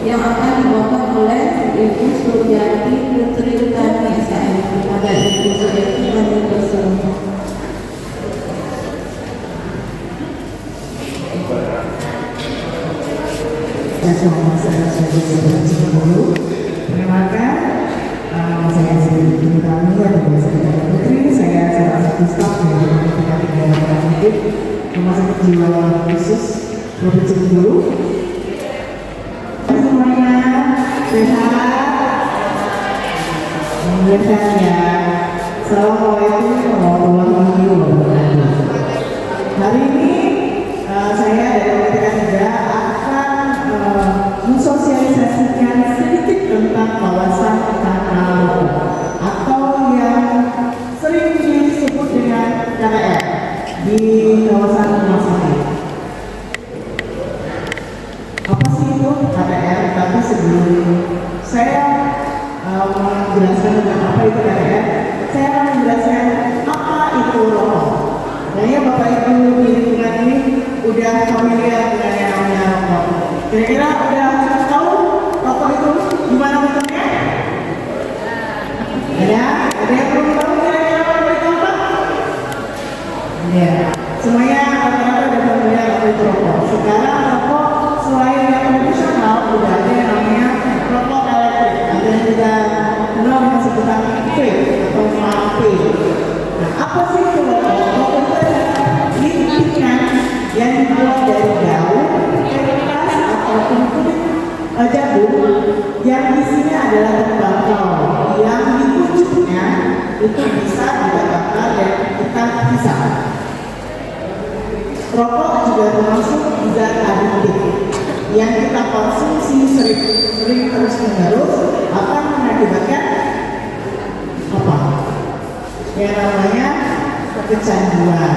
yang akan dibawakan oleh Ibu Suryati Putri Utami SIM. Kepada Ibu Suryati kami persilakan. Perkenalkan, saya Suryati Utami atau biasa dipanggil Putri. Saya salah satu staf dari Rumah Sakit Jiwa Khusus Provinsi Bengkulu. Semuanya sehat, sehat ya. Assalamualaikum warahmatullahi wabarakatuh. Hari ini saya dari PTK 3 akan mensosialisasikan sedikit tentang kawasan Tanah Lopo atau yang sering disebut dengan KPR di kawasan rumah sakit. Apa sih itu KPR? Tapi sebelum saya menjelaskan tentang apa itu KPR, saya akan menjelaskan apa itu rokok. Kayaknya Bapak Ibu di lingkungan ini udah familiar dengan yang namanya rokok. Kira-kira udah tahu rokok itu gimana bentuknya? Ada yang belum tahu kira-kira apa itu apa? Ya, semuanya rata-rata udah familiar apa itu rokok. Sekarang rokok selain yang tradisional udah ada yang namanya rokok elektrik. Ada yang kita kenal dengan sebutan vape atau vape. Nah, apa sih itu rokok? Rokok itu adalah lintingan yang dibuat dari daun, kertas ataupun kulit jagung yang isinya adalah tembakau yang di ujungnya itu bisa dibakar dan kita pisah. Rokok juga termasuk zat adiktif yang kita konsumsi sering terus menerus akan mengakibatkan apa? Yang namanya kecanduan.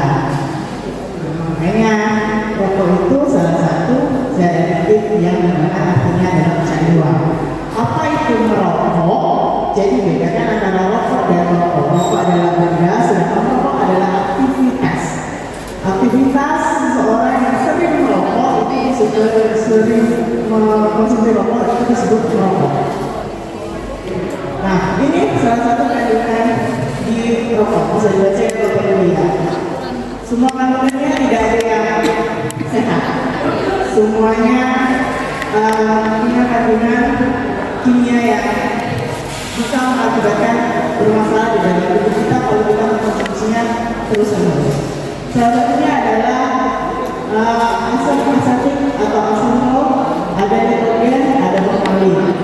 Makanya rokok itu salah satu zat adiktif yang dimana artinya adalah kecanduan. Apa itu merokok? Jadi bedakan antara rokok dan rokok. Rokok adalah benda, sedangkan rokok adalah aktivitas. Aktivitas seseorang yang sering merokok itu sering mengkonsumsi rokok itu disebut merokok. Nah, ini salah satu kandungan di rokok. Bisa dibaca di Bapak Ibu ya. Semua kandungannya tidak ada yang sehat. Semuanya punya kandungan kimia yang bisa mengakibatkan bermasalah di dalam tubuh kita kalau kita mengkonsumsinya terus-menerus. Salah satunya adalah asam asetik atau asetul, ada nitrogen, ada formalin.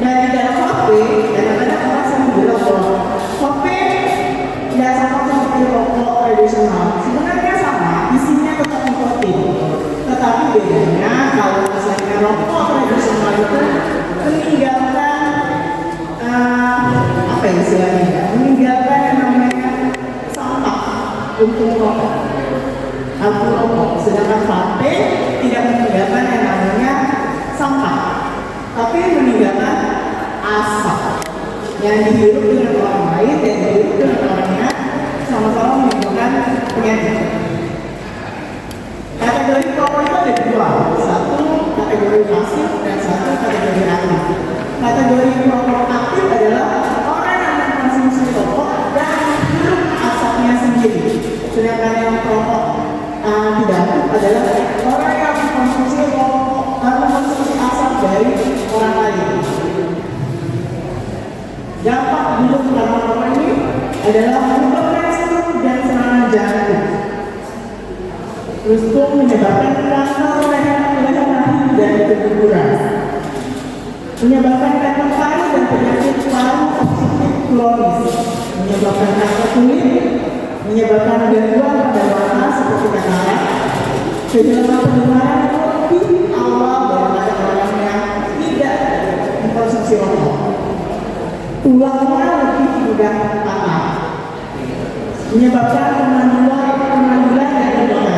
Dan di dalam vape, kadang-kadang orang sering bilang bahwa vape tidak sama seperti rokok tradisional. Sebenarnya sama, isinya tetap nikotin. Tetapi bedanya kalau misalnya rokok tradisional itu meninggalkan apa ya istilahnya? Meninggalkan yang namanya sampah untuk rokok. Abu rokok, sedangkan vape tidak meninggalkan yang namanya sampah, tapi meninggalkan asap yang dihirup dengan orang lain dan dihirup dengan orangnya sama-sama menimbulkan penyakit. Kategori rokok itu ada dua, satu kategori pasif dan satu kategori aktif. Kategori rokok aktif adalah orang yang mengkonsumsi rokok dan menghirup asapnya sendiri, sedangkan yang rokok tidak aktif adalah orang yang mengkonsumsi rokok dan mengkonsumsi asap dari orang lain. Dampak buruk dari rokok ini adalah menyebabkan stroke dan serangan jantung. Terus itu menyebabkan kanker leher rahim dan keguguran, menyebabkan kanker paru dan penyakit paru obstruktif kronis, menyebabkan kanker kulit, menyebabkan gangguan pada warna seperti katarak, gejala pendengaran itu lebih awal daripada orang yang tidak mengkonsumsi rokok. Tulangnya lebih mudah patah, menyebabkan kemandulan dan kegagalan.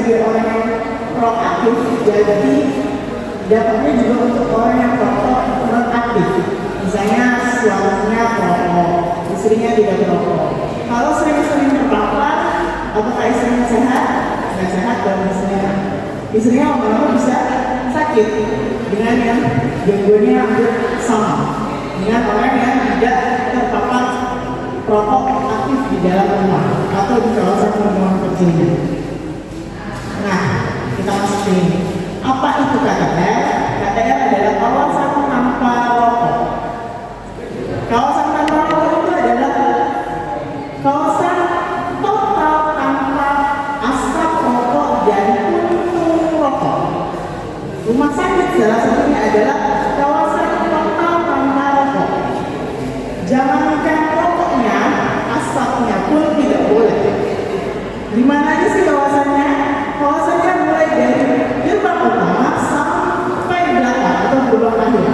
sebagai orang yang proaktif, jadi dapatnya juga untuk orang yang non aktif. Misalnya suaminya perokok, istrinya tidak merokok. Kalau sering-sering terpapar, apakah istrinya sehat? Nggak sehat dong istrinya. Istrinya lama-lama bisa sakit dengan yang gangguannya hampir sama dengan orang yang tidak terpapar perokok aktif di dalam rumah atau di kawasan lingkungan kerjanya. Nah, kita masuk ke ini. Apa itu KTR? KTR adalah kawasan tanpa rokok. Kawasan tanpa rokok itu adalah kawasan total tanpa asap rokok dan puntung rokok. Rumah sakit salah satunya adalah kawasan total tanpa rokok. Jangankan rokoknya, asapnya pun tidak boleh. Di mana aja sih kawasannya? Kawasannya mulai dari gerbang utama sampai belakang atau gerbang akhir.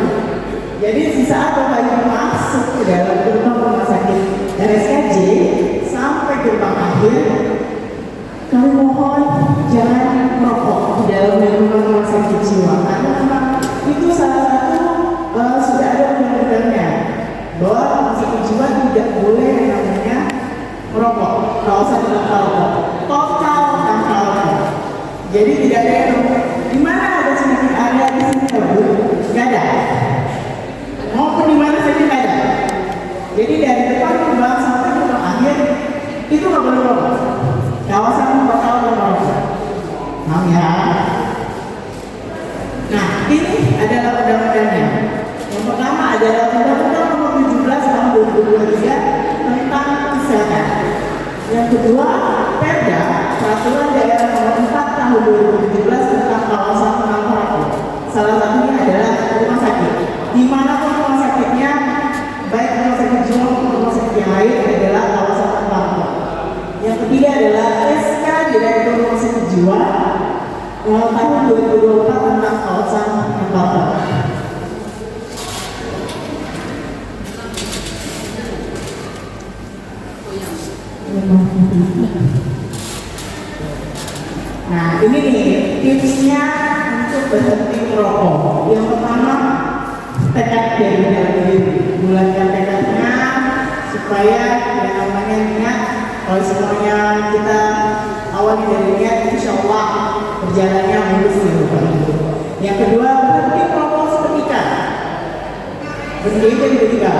Jadi di saat Bapak Ibu masuk ke dalam gerbang rumah sakit RSKJ sampai gerbang akhir, kami mohon jangan merokok di dalam gerbang rumah sakit jiwa, karena memang itu salah satu sudah ada undang-undangnya bahwa rumah sakit jiwa tidak boleh yang namanya merokok, kawasan tanpa rokok, total tanpa rokok. Jadi tidak ada yang di mana ada sedikit area di sini kabur, nggak ada. Maupun di mana saja nggak ada. Jadi dari depan gerbang sampai gerbang akhir itu nggak boleh rokok. Kawasan total tanpa rokok. Paham ya? Nah, ini adalah undang-undangnya. Yang pertama adalah Undang-Undang Nomor 17 Tahun 2023 tentang kesehatan. Yang kedua, Perda Peraturan Daerah Nomor 4 Tahun 2017 tentang kawasan tanpa rokok. Salah satunya adalah rumah sakit. Dimanapun rumah sakitnya, baik rumah sakit jiwa maupun rumah sakit yang lain adalah kawasan tanpa rokok. Yang ketiga adalah SK Direktur Rumah Sakit Jiwa tahun 2024 tentang kawasan tanpa rokok. Nah, ini nih tipsnya untuk berhenti merokok. Yang pertama, tekad dari dalam diri. Bulatkan tekadnya supaya yang namanya niat, kalau semuanya kita awali dari niat, insya Allah berjalannya mulus ya Bapak Ibu. Yang kedua, berhenti merokok seketika. Berhenti itu tiba-tiba.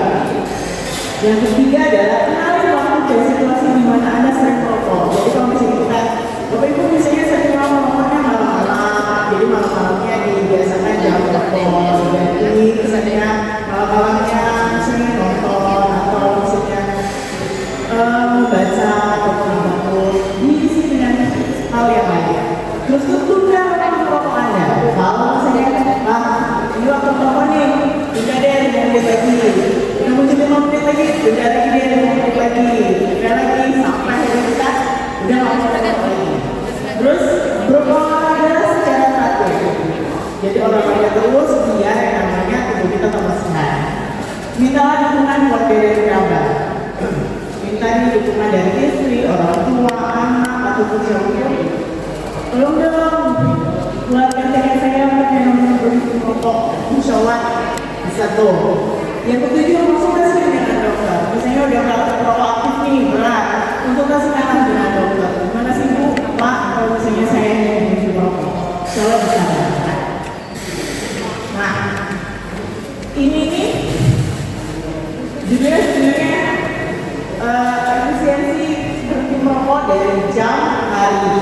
Yang ketiga adalah kenali waktu dan situasi di mana Anda sering merokok. Jadi kalau misalnya kita, Bapak Ibu misalnya sering merokoknya malam-malam, jadi malam-malamnya dibiasakan jam merokok. Jadi misalnya malam-malamnya sering nonton atau misalnya membaca atau menonton, diisi dengan hal yang lain. Terus tunda waktu merokok Anda. Kalau misalnya ini waktu merokok nih, tidak ada yang menjadi lagi. Udah muncul 5 menit lagi, udah lagi dia 5 menit lagi, udah lagi sampai hari kita udah nggak mau merokok lagi. Terus berolahraga secara teratur. Jadi olahraga terus biar yang namanya tubuh kita tambah sehat. Mintalah dukungan keluarga dan kerabat. Minta dukungan dari istri, orang tua, anak ataupun siapapun. Belum dong, keluarga saya yang berhenti merokok, insya Allah bisa tuh. Yang ketujuh, konsultasi dengan dokter. Misalnya udah merokok aktif nih, berat, konsultasi dengan dokter. Gimana sih Bu, Pak, kalau misalnya saya yang berhenti merokok, insya Allah bisa. Nah, ini nih judulnya efisiensi berhenti merokok dari jam, hari,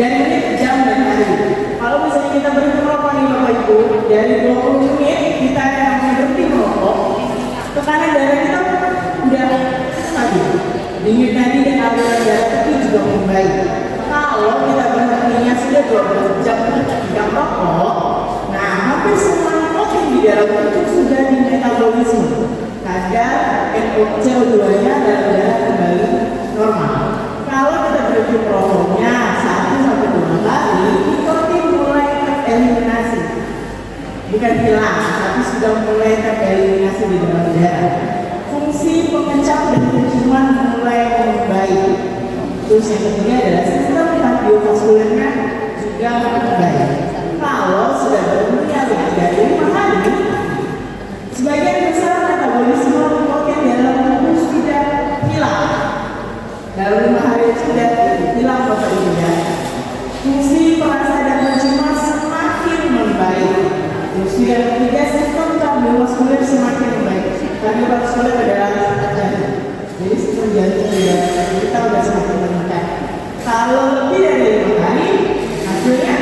dan menit, jam, dan hari. Kalau misalnya kita berhenti merokok nih Bapak Ibu, dari 20 menit kita yang berhenti merokok, tekanan darah kita udah stabil, denyut nadi dan aliran darah itu juga membaik. Kalau kita berhentinya sudah 12 jam tidak merokok, nah hampir semua protein di dalam tubuh sudah dimetabolisme. Kadar NO2-nya dalam darah kembali normal. Kalau kita berhenti merokoknya 1-2 kali, nikotin mulai tereliminasi. Bukan hilang, tapi sudah mulai tereliminasi di dalam darah. Fungsi pengencang dan penciuman mulai membaik. Terus yang ketiga adalah sistem kardiovaskulernya Yang ketiga, sistem kardiovaskuler semakin baik. Kardiovaskuler adalah jantung. Jadi sistem jantung kita udah semakin meningkat. Kalau lebih dari 5 hari, hasilnya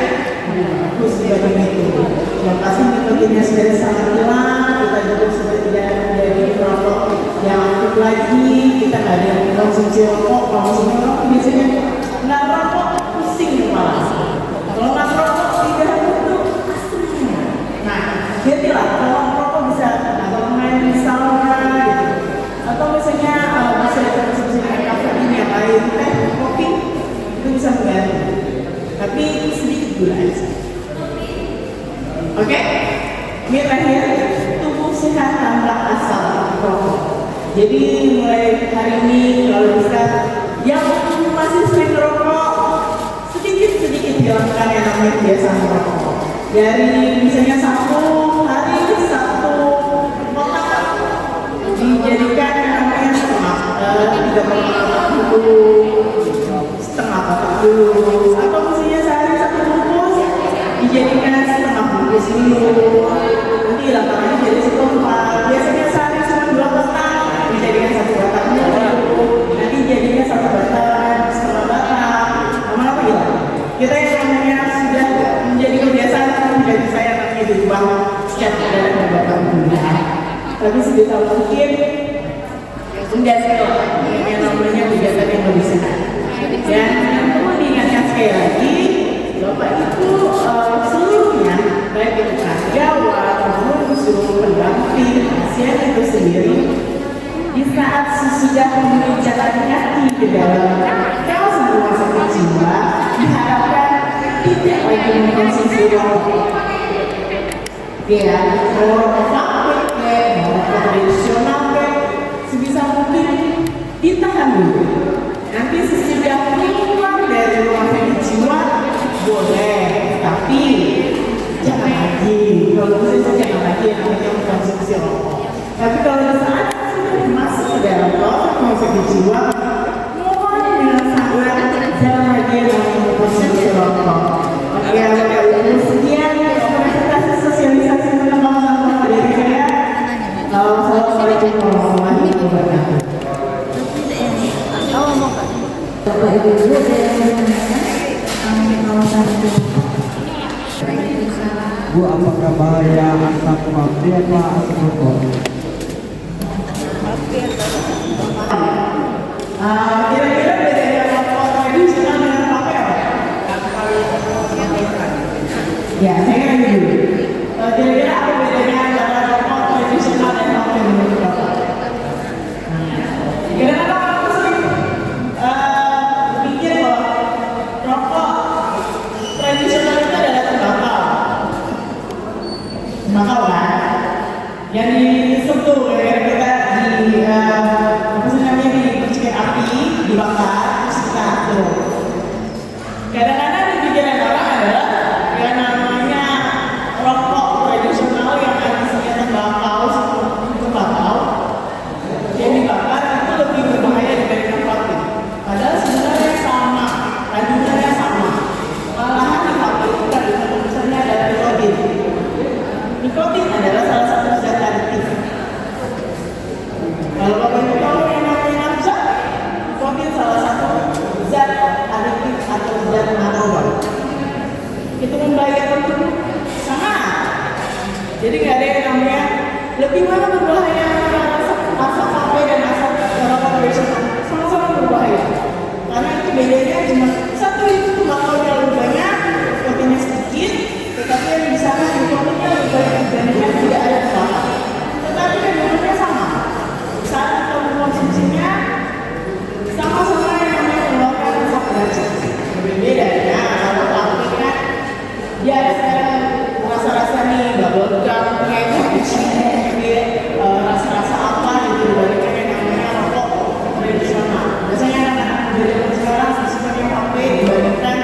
bagus dibanding itu. Yang pasti nikotinnya sudah sangat hilang, kita juga sudah tidak menjadi perokok yang aktif lagi, kita nggak ada yang konsumsi rokok. Konsumsi rokok biasanya nggak rokok pusing kepala. Kalau nggak rokok tidak itu asli. Nah, jadilah kalau rokok bisa atau main sauna gitu, atau misalnya bisa konsumsi kafein yang lain, teh, kopi itu bisa mengganti. Tapi sedikit gula aja. Oke, ini terakhir, tubuh sehat tanpa asal rokok. Jadi mulai hari ini kalau bisa yang masih sering merokok sedikit hilangkan yang namanya kebiasaan merokok. Dari misalnya satu hari satu kotak dijadikan yang namanya setengah, 3,40 setengah kotak dulu, atau misalnya sehari satu bungkus dijadikan setengah bungkus dulu, nanti lapangannya jadi seperempat. Biasanya sehari cuma 2 kotak dijadikan 1 kotak dulu, nanti jadinya 1 kotak setengah kotak, lama-lama hilang. Kita yang namanya sudah menjadi kebiasaan tidak bisa yang namanya diubah setiap dalam beberapa bulan, tapi sebisa mungkin enggak sekali yang namanya kegiatan yang lebih sehat. Dan perlu diingatkan sekali lagi, Bapak Ibu seluruhnya, baik itu karyawan maupun seluruh pendamping pasien itu sendiri, di saat sesudah menginjakkan kaki ke dalam rangka semua sakit jiwa, diharapkan tidak lagi mengkonsumsi rokok. Ya, mau rokok vape, mau rokok tradisional, sebisa mungkin ditahan dulu. Nanti sesudah keluar dari ruang sakit jiwa boleh, tapi jangan lagi. Kalau bisa jangan lagi namanya mengkonsumsi rokok. Tapi kalau di saat sudah masuk ke dalam ruang sakit jiwa, mohon dengan sangat jangan lagi namanya mengkonsumsi rokok. Oke, Bapak Ibu, sekian presentasi sosialisasi tentang pengalaman dari saya. Assalamualaikum warahmatullahi wabarakatuh. Bapak Ibu kawasan Bu, apakah bahaya asap pabrik apa asap rokok? Kira-kira bedanya rokok tradisional dengan vape apa? Ya, saya kira dulu. Kira-kira apa bedanya antara rokok tradisional dan vape menurut Bapak? Kira-kira apa sih pikir bahwa rokok tradisional itu adalah tembakau kan? Yang disentuh kita di apa sih namanya, dipercikan api, dibakar, terus kita atur. Kadang-kadang di pikiran orang adalah yang namanya rokok tradisional yang isinya tembakau yang dibakar itu lebih berbahaya dibandingkan vape. Padahal sebenarnya sama, kandungannya sama. Malahan di vape itu kandungan terbesarnya adalah nikotin. Nikotin adalah salah satu zat adiktif. Kalau Bapak Ibu tahu yang namanya nafsa, nikotin salah satu zat adiktif atau zat narkoba. Itu membahayakan tubuh sama. Jadi nggak ada yang namanya lebih mana berbahaya asap vape dan asap rokok tradisional, sama-sama berbahaya. Karena itu bedanya cuma satu, itu tembakaunya lebih banyak, nikotinnya sedikit, tetapi yang di sana nikotinnya lebih banyak dibandingkan tidak ada tembakau. Tetapi kandungannya sama. Saat kita mengkonsumsinya sama-sama yang namanya mengeluarkan asap racun. Bedanya kalau vape kan dia ada sekarang rasa-rasa nih bubble gum, kayak rasa-rasa apa gitu dibandingkan yang namanya rokok tradisional. Biasanya anak-anak dari sekarang sebenarnya vape dibandingkan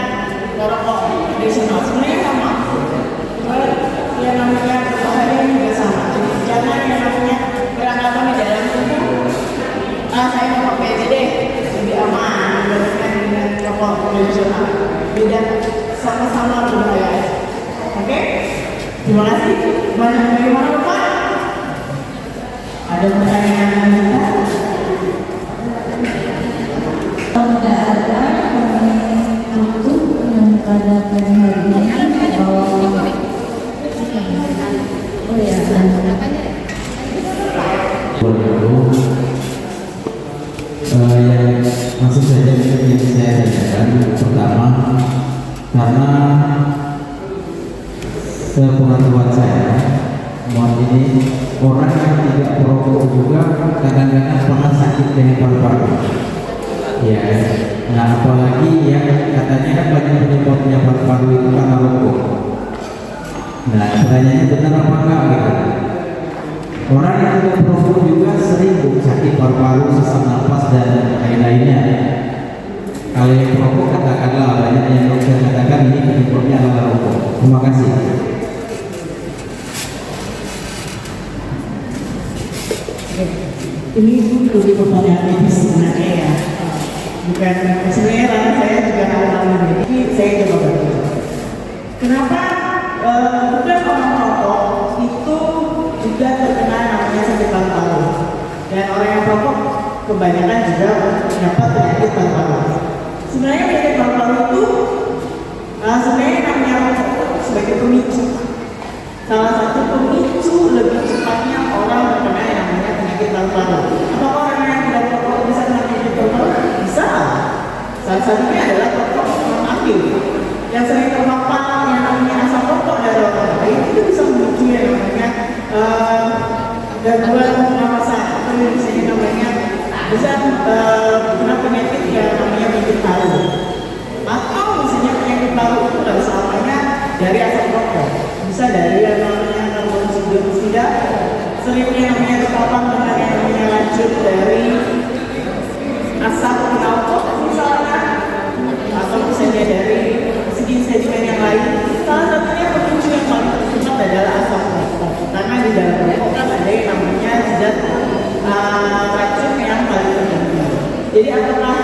rokok tradisional sebenarnya sama. Yang namanya berbahaya juga Ada pertanyaan lanjutan? Kalau tidak ada, kami tutup yang pada pagi hari ini. Oh ya, yang langsung saja yang saya tanyakan pertama, karena sepengetahuan saya mohon ini orang yang tidak perokok juga kadang-kadang pernah sakit dengan paru-paru ya. Nah apalagi yang katanya kan banyak penyebabnya paru-paru itu karena rokok. Nah pertanyaannya benar apa enggak gitu. Orang yang tidak perokok juga sering sakit paru-paru, sesak napas dan lain-lainnya. Kalau yang perokok katakanlah banyak yang dokter katakan ini penyebabnya adalah rokok. Terima kasih. Ini lebih pertanyaan medis sebenarnya ya. Bukan sebenarnya ranah saya juga hal-hal ini. Saya coba berbicara. Kenapa bukan orang perokok itu juga terkena namanya sakit paru-paru, dan orang yang perokok kebanyakan juga dapat penyakit paru-paru. Sebenarnya penyakit paru-paru itu sebenarnya namanya rokok sebagai pemicu. Salah satu pemicu lebih cepatnya orang terkena yang namanya penyakit paru-paru. Apakah orang yang tidak perokok bisa kena penyakit paru-paru? Bisa. Salah satunya adalah perokok non-aktif yang sering terpapar yang namanya asap rokok dari orang lain, itu bisa memicu yang namanya gangguan pernapasan atau yang misalnya namanya bisa kena penyakit yang namanya penyakit paru, atau misalnya penyakit paru itu tidak selamanya dari asap rokok, bisa dari yang namanya karbon dioksida, seringnya namanya terpapar dengan yang namanya racun dari asap knalpot misalnya, atau misalnya dari sedimen yang lain. Salah satunya pemicu yang paling tercepat adalah asap rokok, karena di dalam rokok kan ada yang namanya zat racun yang paling tertentu. Jadi apakah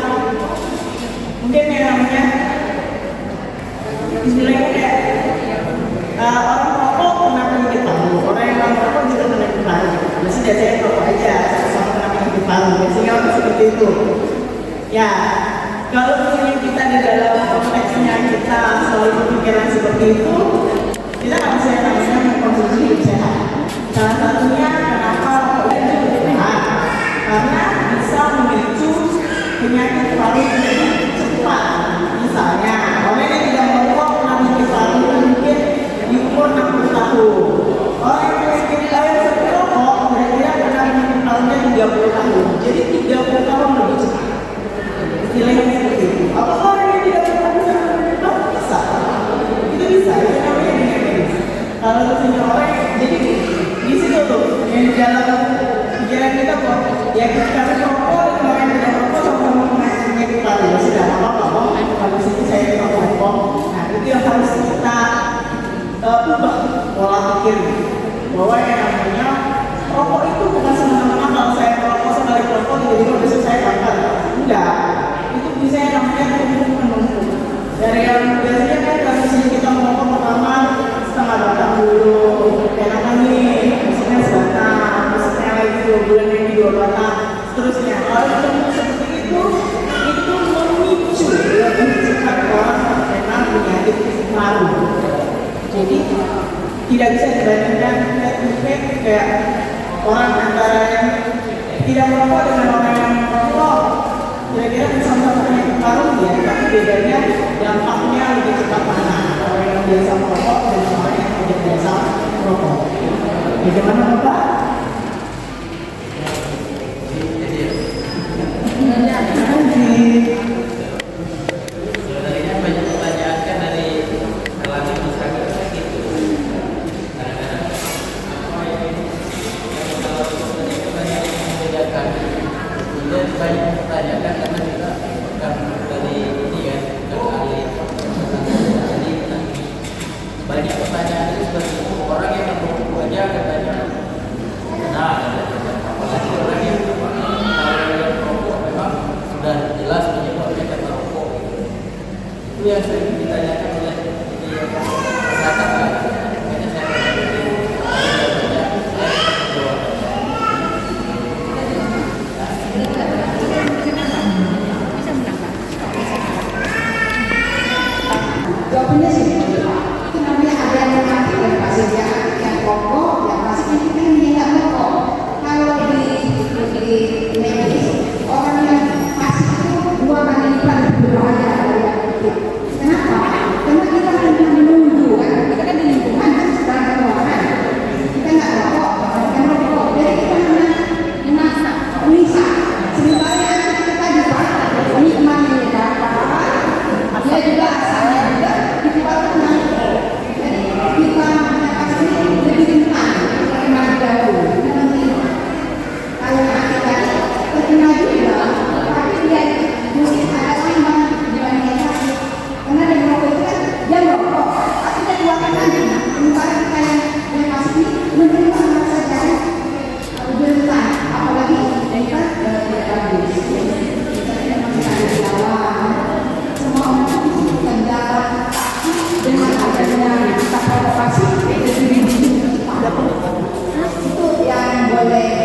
mungkin yang namanya istilahnya kayak orang perokok kena penyakit paru, orang yang merokok juga kena penyakit paru. Biasanya saya perokok aja sama kena penyakit paru, biasanya orang seperti itu. Ya, kalau misalnya kita di dalam konteksnya kita selalu berpikiran seperti itu, kita nggak bisa namanya mengkonsumsi hidup sehat. Salah satunya kenapa rokok itu lebih sehat, karena bisa memicu penyakit paru lebih cepat. Misalnya, orang yang tidak merokok kena penyakit paru mungkin di umur 60 tahun. Orang yang sering merokok kira-kira kena penyakit parunya 30 tahun. Jadi 30 tahun lebih cepat. Istilahnya seperti itu. Apakah orang yang tidak pernah bisa menemukan? Bisa. Itu bisa. Itu namanya dengan medis. Kalau misalnya orang, jadi di situ tuh yang di dalam pikiran kita kok, ya kita harus rokok dan orang yang tidak rokok sama-sama penyakit paru. Ya sudah apa-apa. Kalau situ saya tidak rokok. Nah itu yang harus kita ubah pola pikir, bahwa yang namanya rokok itu bukan semena-mena kalau saya merokok sekali rokok tiba-tiba besok saya bakar. Enggak. Bisa yang namanya menumpuk. Dari yang biasanya kan kalau misalnya kita merokok pertama setengah batang dulu, enakan nih, misalnya sebatang, misalnya lagi 2 bulan lagi 2 batang, seterusnya. Kalau ketemu seperti itu memicu lebih cepat orang terkena penyakit paru. Jadi tidak bisa dibandingkan kayak orang antara yang tidak merokok dengan orang yang merokok. Kira-kira sama-sama penyakit paru ya, tapi bedanya dampaknya lebih cepat mana? Orang yang biasa merokok dan orang yang tidak biasa merokok. Bagaimana Bapak? Sebenarnya banyak pertanyaan kan dari kalangan masyarakat gitu. Kadang-kadang kalau banyak yang membedakan. Kemudian banyak pertanyaan karena juga bukan dari ini ya, bukan ahli. Jadi banyak pertanyaan itu seperti itu. Orang yang merokok aja katanya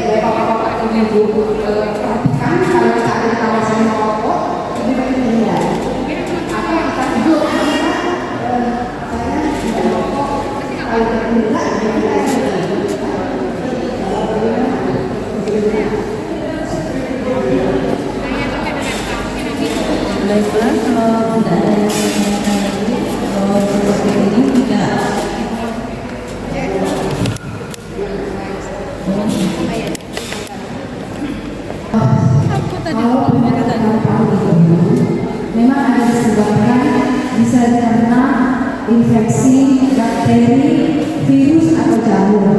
ya bapak-bapak ibu perhatikan kalau kita ada di kawasan merokok lebih baik dihindari. Apa kita tidur saya tidak merokok kalau terpilih Baiklah, kalau tidak ada yang menanyakan lagi, kalau seperti ini tidak. Kalau penyakit paru itu memang ada disebabkan bisa karena infeksi, bakteri, virus atau jamur.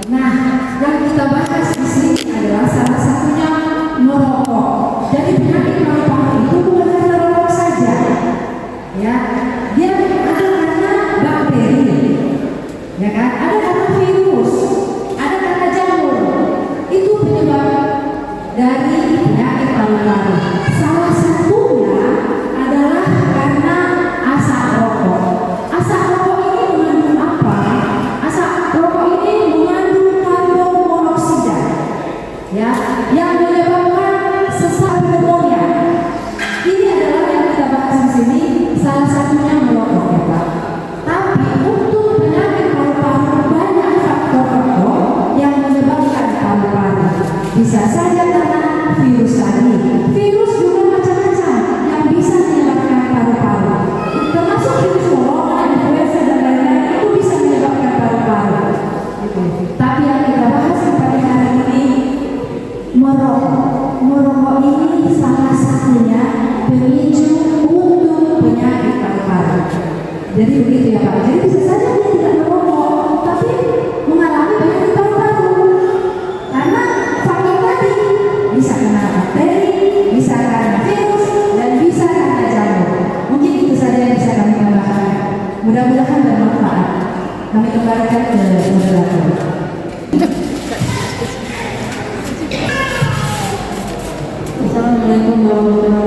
Nah, yang kita bahas di sini adalah salah satunya merokok. Jadi penyakit paru-paru itu bukan karena rokok saja, ya. Dia ada karena bakteri, ya kan? Ada karena virus, ada karena jamur. Itu penyebab dari penyakit paru-paru. Salah satunya adalah karena asap rokok. Asap rokok ini mengandung apa? Asap rokok ini mengandung karbon monoksida, ya, yang menyebabkan sesak pneumonia. Ini adalah yang kita bahas di sini. Salah satunya merokok, ya Pak. Tapi untuk penyakit paru-paru banyak faktor-faktor yang menyebabkan paru-paru. Bisa saja karena virus tadi. Virus juga macam-macam yang bisa menyebabkan paru-paru. Termasuk virus corona, influenza dan lain-lain itu bisa menyebabkan paru-paru. Tapi yang kita bahas pada hari ini merokok. Merokok ini salah satunya pemicu untuk penyakit paru-paru. Jadi begitu ya Pak. Jadi bisa saja dia tidak merokok, tapi mengalami penyakit paru-paru. Karena faktor tadi bisa karena bakteri, bisa karena virus, dan bisa karena jamur. Mungkin itu saja yang bisa kami tambahkan. Mudah-mudahan bermanfaat. Kami kembalikan ke moderator. Assalamualaikum warahmatullahi